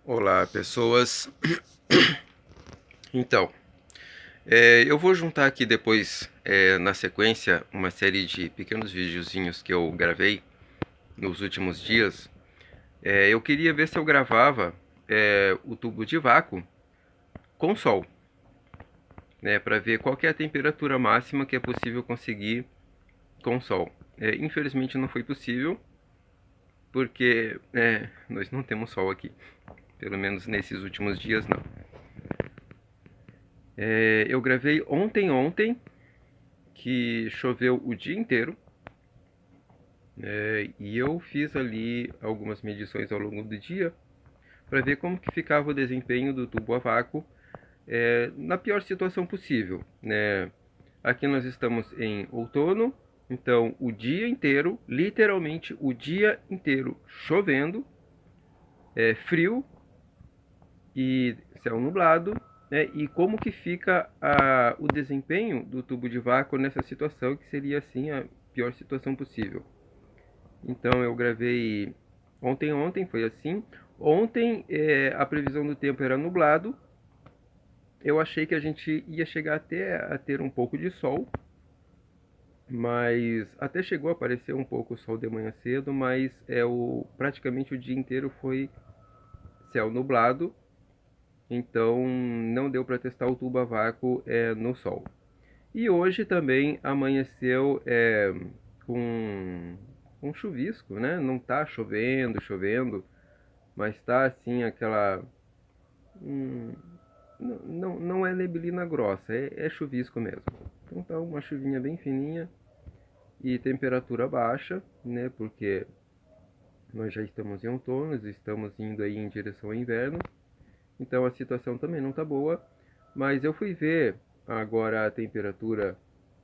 Olá, pessoas. Então, eu vou juntar aqui depois, na sequência, uma série de pequenos videozinhos que eu gravei nos últimos dias. Eu queria ver se eu gravava o tubo de vácuo com sol, né, para ver qual que é a temperatura máxima que é possível conseguir com sol. Infelizmente não foi possível, porque nós não temos sol aqui, pelo menos nesses últimos dias não. Eu gravei ontem que choveu o dia inteiro, e eu fiz ali algumas medições ao longo do dia para ver como que ficava o desempenho do tubo a vácuo na pior situação possível, né? Aqui nós estamos em outono, então o dia inteiro, literalmente o dia inteiro chovendo, frio e céu nublado, né? E como que fica o desempenho do tubo de vácuo nessa situação que seria assim a pior situação possível. Então eu gravei ontem foi assim. Ontem a previsão do tempo era nublado. Eu achei que a gente ia chegar até a ter um pouco de sol, mas até chegou a aparecer um pouco o sol de manhã cedo, mas praticamente o dia inteiro foi céu nublado, então não deu para testar o tubo a vácuo no sol. E hoje também amanheceu com um chuvisco, né? Não tá chovendo, mas tá assim aquela. hum, não é neblina grossa, é chuvisco mesmo. Então tá uma chuvinha bem fininha e temperatura baixa, né? Porque nós já estamos em outono, estamos indo aí em direção ao inverno, então a situação também não tá boa. Mas eu fui ver agora a temperatura,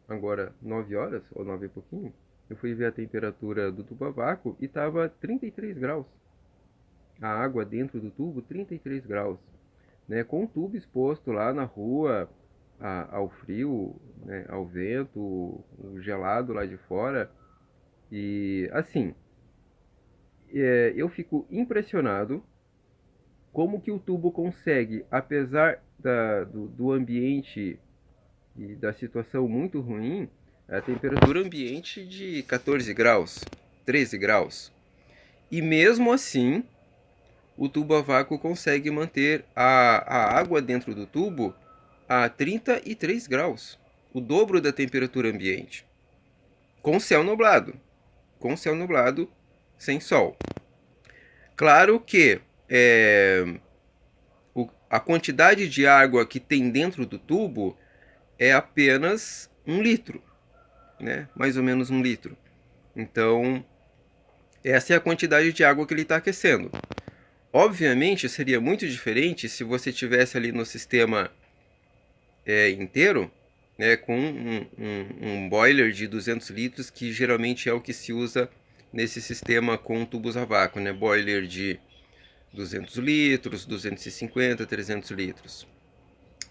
agora 9 horas, ou 9 e pouquinho, eu fui ver a temperatura do tubo a vácuo e tava 33 graus. A água dentro do tubo, 33 graus, né? Com o tubo exposto lá na rua, ao frio, né? Ao vento, o gelado lá de fora. E assim, eu fico impressionado como que o tubo consegue, apesar do ambiente e da situação muito ruim, a temperatura ambiente de 14 graus, 13 graus. E mesmo assim, o tubo a vácuo consegue manter a água dentro do tubo a 33 graus, o dobro da temperatura ambiente, com céu nublado, com céu nublado, sem sol. Claro que a quantidade de água que tem dentro do tubo é apenas 1 litro, né? Mais ou menos 1 litro. Então, essa é a quantidade de água que ele está aquecendo. Obviamente, seria muito diferente se você tivesse ali no sistema inteiro, né, com um boiler de 200 litros, que geralmente é o que se usa nesse sistema com tubos a vácuo, né? Boiler de 200 litros, 250, 300 litros.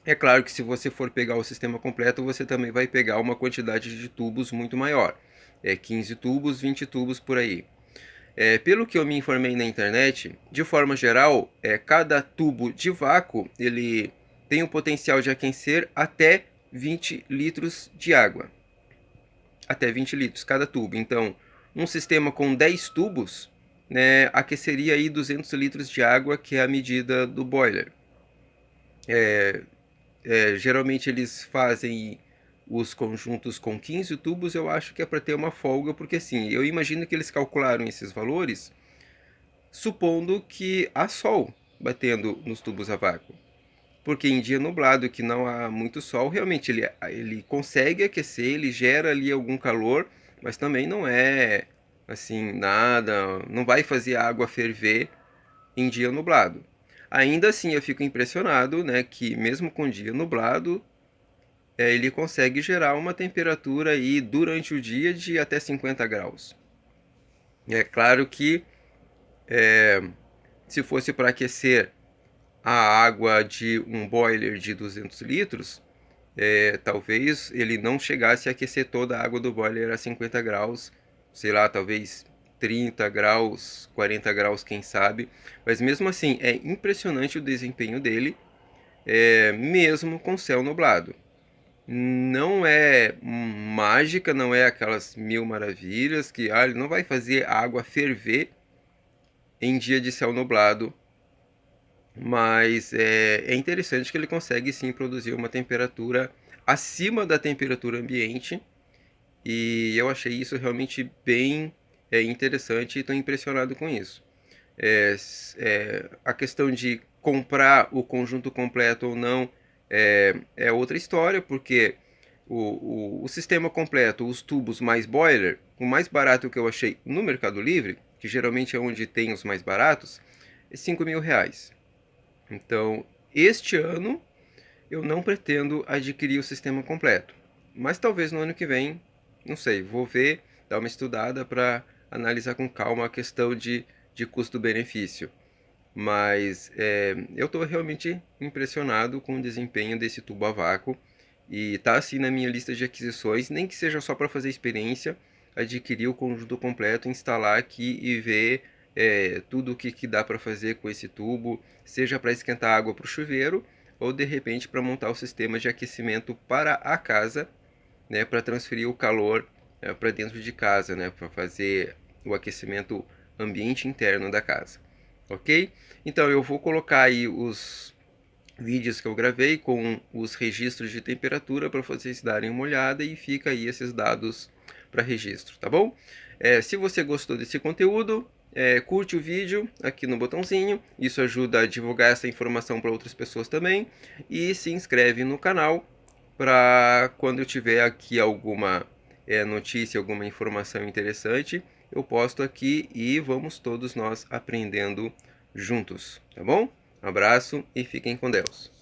É claro que se você for pegar o sistema completo, você também vai pegar uma quantidade de tubos muito maior. 15 tubos, 20 tubos por aí. Pelo que eu me informei na internet, de forma geral, cada tubo de vácuo ele tem o potencial de aquecer até 20 litros de água. Até 20 litros cada tubo. Então, um sistema com 10 tubos, né, aqueceria aí 200 litros de água, que é a medida do boiler. Geralmente eles fazem os conjuntos com 15 tubos, eu acho que é para ter uma folga, porque assim, eu imagino que eles calcularam esses valores supondo que há sol batendo nos tubos a vácuo. Porque em dia nublado, que não há muito sol, realmente ele consegue aquecer, ele gera ali algum calor, mas também não é assim, nada, não vai fazer a água ferver em dia nublado. Ainda assim, eu fico impressionado, né, que mesmo com dia nublado, ele consegue gerar uma temperatura aí durante o dia de até 50 graus. É claro que se fosse para aquecer a água de um boiler de 200 litros, talvez ele não chegasse a aquecer toda a água do boiler a 50 graus, sei lá, talvez 30 graus, 40 graus, quem sabe. Mas mesmo assim, é impressionante o desempenho dele, mesmo com céu nublado. Não é mágica, não é aquelas mil maravilhas que ele não vai fazer a água ferver em dia de céu nublado, mas é interessante que ele consegue sim produzir uma temperatura acima da temperatura ambiente, e eu achei isso realmente bem interessante e estou impressionado com isso. A questão de comprar o conjunto completo ou não é outra história, porque o sistema completo, os tubos mais boiler, o mais barato que eu achei no Mercado Livre, que geralmente é onde tem os mais baratos, é R$ 5.000. Então, este ano eu não pretendo adquirir o sistema completo, mas talvez no ano que vem, não sei, vou ver, dar uma estudada para analisar com calma a questão de custo-benefício. Mas eu estou realmente impressionado com o desempenho desse tubo a vácuo e tá assim na minha lista de aquisições, nem que seja só para fazer experiência, adquirir o conjunto completo, instalar aqui e ver tudo o que dá para fazer com esse tubo, seja para esquentar água para o chuveiro ou de repente para montar o sistema de aquecimento para a casa, né, para transferir o calor para dentro de casa, né, para fazer o aquecimento ambiente interno da casa. Ok? Então eu vou colocar aí os vídeos que eu gravei com os registros de temperatura para vocês darem uma olhada e fica aí esses dados para registro, tá bom? Se você gostou desse conteúdo, curte o vídeo aqui no botãozinho, isso ajuda a divulgar essa informação para outras pessoas também, e se inscreve no canal para quando eu tiver aqui alguma notícia, alguma informação interessante, eu posto aqui e vamos todos nós aprendendo juntos, tá bom? Um abraço e fiquem com Deus.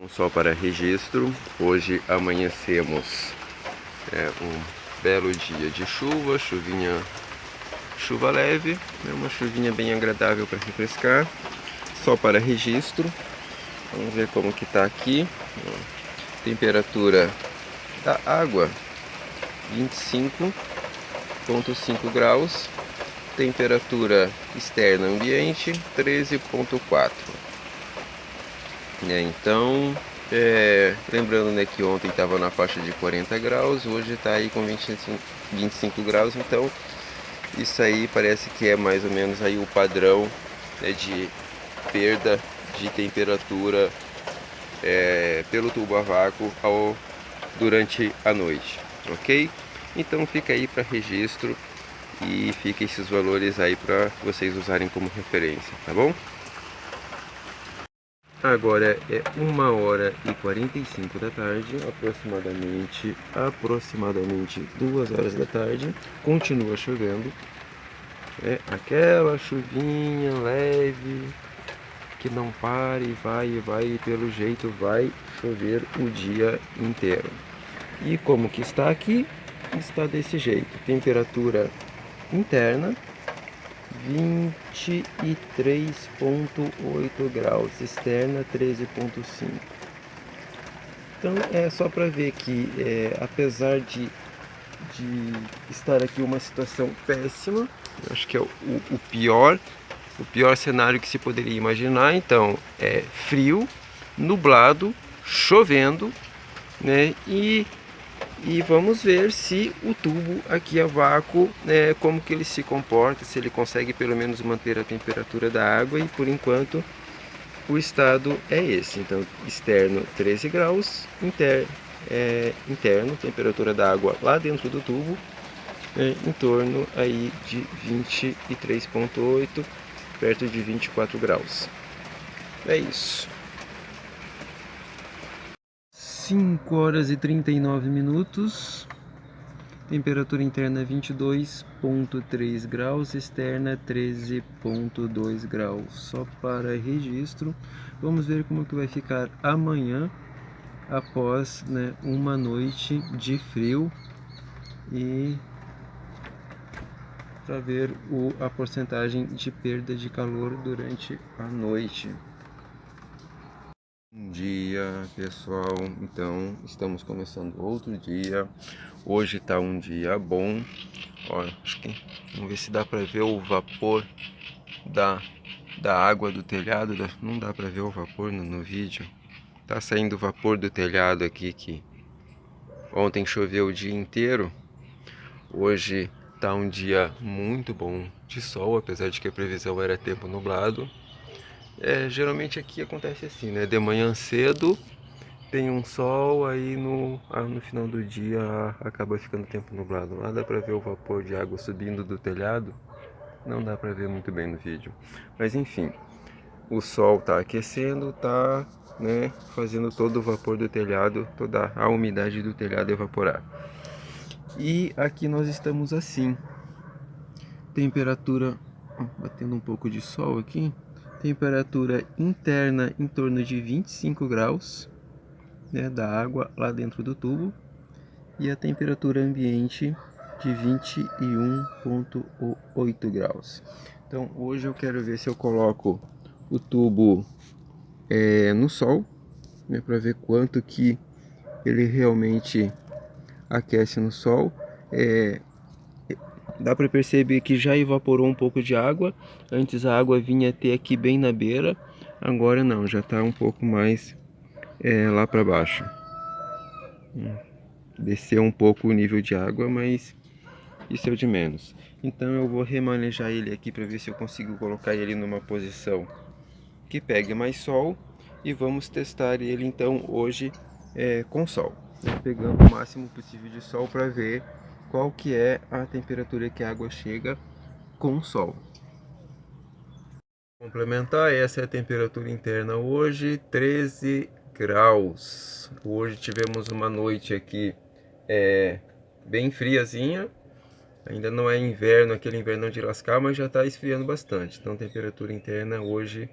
Só para registro, hoje amanhecemos um belo dia de chuva, chuva leve, uma chuvinha bem agradável para refrescar. Só para registro, vamos ver como que tá aqui. Temperatura da água 25,5 graus. Temperatura externa ambiente 13,4. Então, lembrando, né, que ontem estava na faixa de 40 graus, hoje está aí com 25 graus, então isso aí parece que é mais ou menos aí o padrão, né, de perda de temperatura pelo tubo a vácuo durante a noite, ok? Então fica aí para registro e fica esses valores aí para vocês usarem como referência, tá bom? Agora é 1h45 da tarde, aproximadamente 2 horas da tarde, continua chovendo, aquela chuvinha leve que não para e vai e pelo jeito vai chover o dia inteiro. E como que está aqui? Está desse jeito, temperatura interna 23,8 graus, externa 13,5. Então é só para ver que apesar de estar aqui uma situação péssima, acho que é o pior cenário que se poderia imaginar. Então é frio, nublado, chovendo, né? E vamos ver se o tubo aqui a vácuo, como que ele se comporta, se ele consegue pelo menos manter a temperatura da água, e por enquanto o estado é esse. Então externo 13 graus, interno, temperatura da água lá dentro do tubo, em torno aí de 23,8, perto de 24 graus. É isso. 5 horas e 39 minutos, temperatura interna 22,3 graus, externa 13,2 graus, só para registro. Vamos ver como que vai ficar amanhã, após, né, uma noite de frio, e para ver a porcentagem de perda de calor durante a noite. Bom dia, pessoal. Então, estamos começando outro dia. Hoje tá um dia bom. Ó, acho que vamos ver se dá para ver o vapor da água do telhado. Não dá para ver o vapor no vídeo. Tá saindo vapor do telhado aqui que ontem choveu o dia inteiro. Hoje tá um dia muito bom de sol, apesar de que a previsão era tempo nublado. Geralmente aqui acontece assim, né? De manhã cedo tem um sol, aí no final do dia acaba ficando tempo nublado. Lá dá pra ver o vapor de água subindo do telhado. Não dá pra ver muito bem no vídeo. Mas enfim, o sol tá aquecendo, tá, né, fazendo todo o vapor do telhado, toda a umidade do telhado evaporar. E aqui nós estamos assim. Temperatura, batendo um pouco de sol aqui. Temperatura interna em torno de 25 graus. Né, da água lá dentro do tubo, e a temperatura ambiente de 21,8 graus. Então hoje eu quero ver se eu coloco o tubo no sol, né, para ver quanto que ele realmente aquece no sol. Dá para perceber que já evaporou um pouco de água. Antes a água vinha até aqui bem na beira, agora não, já está um pouco mais lá para baixo. Desceu um pouco o nível de água, mas isso é o de menos. Então eu vou remanejar ele aqui para ver se eu consigo colocar ele numa posição que pegue mais sol, e vamos testar ele então hoje com sol, pegando o máximo possível de sol para ver qual que é a temperatura que a água chega com sol. Complementar, essa é a temperatura interna hoje, 13 graus. Hoje tivemos uma noite aqui bem friazinha. Ainda não é inverno, aquele inverno de lascar, mas já está esfriando bastante. Então temperatura interna hoje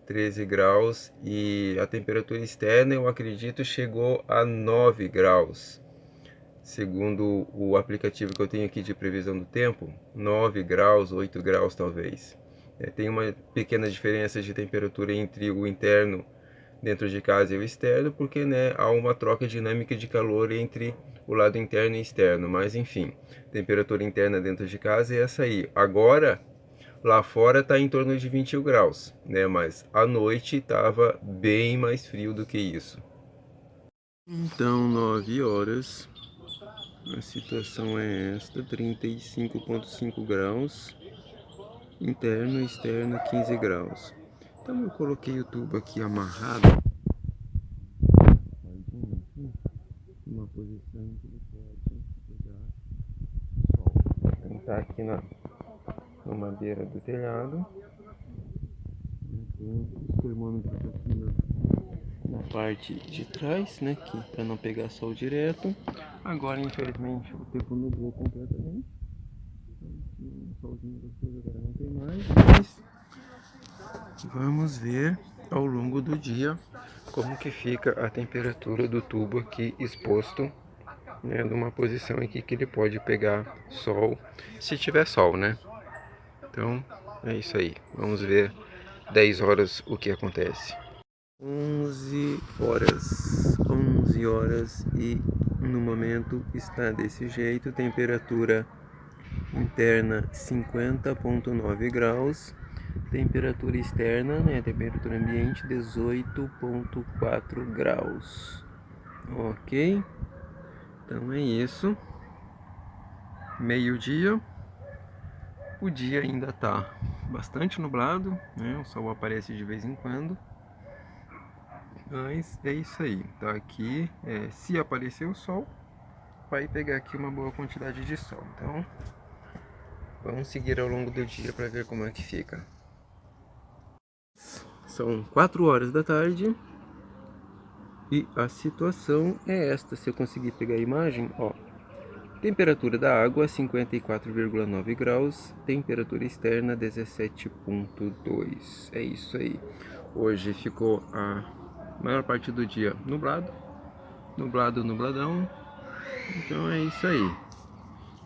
13 graus, e a temperatura externa eu acredito chegou a 9 graus. Segundo o aplicativo que eu tenho aqui de previsão do tempo, 9 graus, 8 graus talvez. Tem uma pequena diferença de temperatura entre o interno dentro de casa e o externo, porque, né, há uma troca dinâmica de calor entre o lado interno e externo, mas enfim, temperatura interna dentro de casa é essa aí. Agora, lá fora está em torno de 21 graus, né, mas à noite estava bem mais frio do que isso. Então, 9 horas, a situação é esta, 35,5 graus, interno e externo 15 graus. Então eu coloquei o tubo aqui amarrado, uma posição em que ele pode pegar sol. Então tá aqui na madeira do telhado, com os termômetros aqui na parte de trás, né, que para não pegar sol direto. Agora infelizmente o tempo nublou completamente, um solzinho gostoso agora não tem mais, mas vamos ver ao longo do dia como que fica a temperatura do tubo aqui exposto, né, numa posição aqui que ele pode pegar sol, se tiver sol, né? Então é isso aí, vamos ver 10 horas o que acontece. 11 horas e no momento está desse jeito, temperatura interna 50,9 graus, temperatura externa, né, temperatura ambiente 18,4 graus. Ok, então é isso, meio-dia, o dia ainda está bastante nublado, né, o sol aparece de vez em quando, mas é isso aí, tá aqui, se aparecer o sol, vai pegar aqui uma boa quantidade de sol, então vamos seguir ao longo do dia para ver como é que fica. São 4 horas da tarde e a situação é esta. Se eu conseguir pegar a imagem, ó, temperatura da água 54,9 graus, temperatura externa 17,2. É isso aí. Hoje ficou a maior parte do dia nublado, nubladão. Então é isso aí.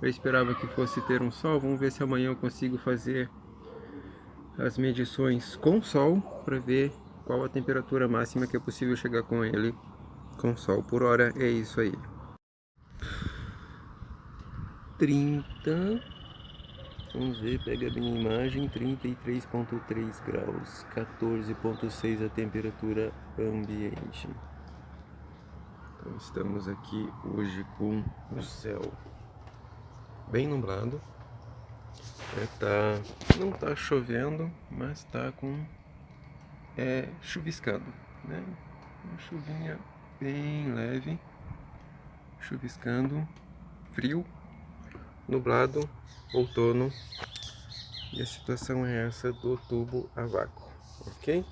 Eu esperava que fosse ter um sol. Vamos ver se amanhã eu consigo fazer as medições com sol para ver qual a temperatura máxima que é possível chegar com ele com sol. Por hora é isso aí. 30, vamos ver, pega bem a imagem, 33,3 graus, 14,6 a temperatura ambiente. Então estamos aqui hoje com o céu bem nublado. Não tá chovendo, mas tá com chuviscando, né? Uma chuvinha bem leve, chuviscando, frio, nublado, outono. E a situação é essa do tubo a vácuo, ok?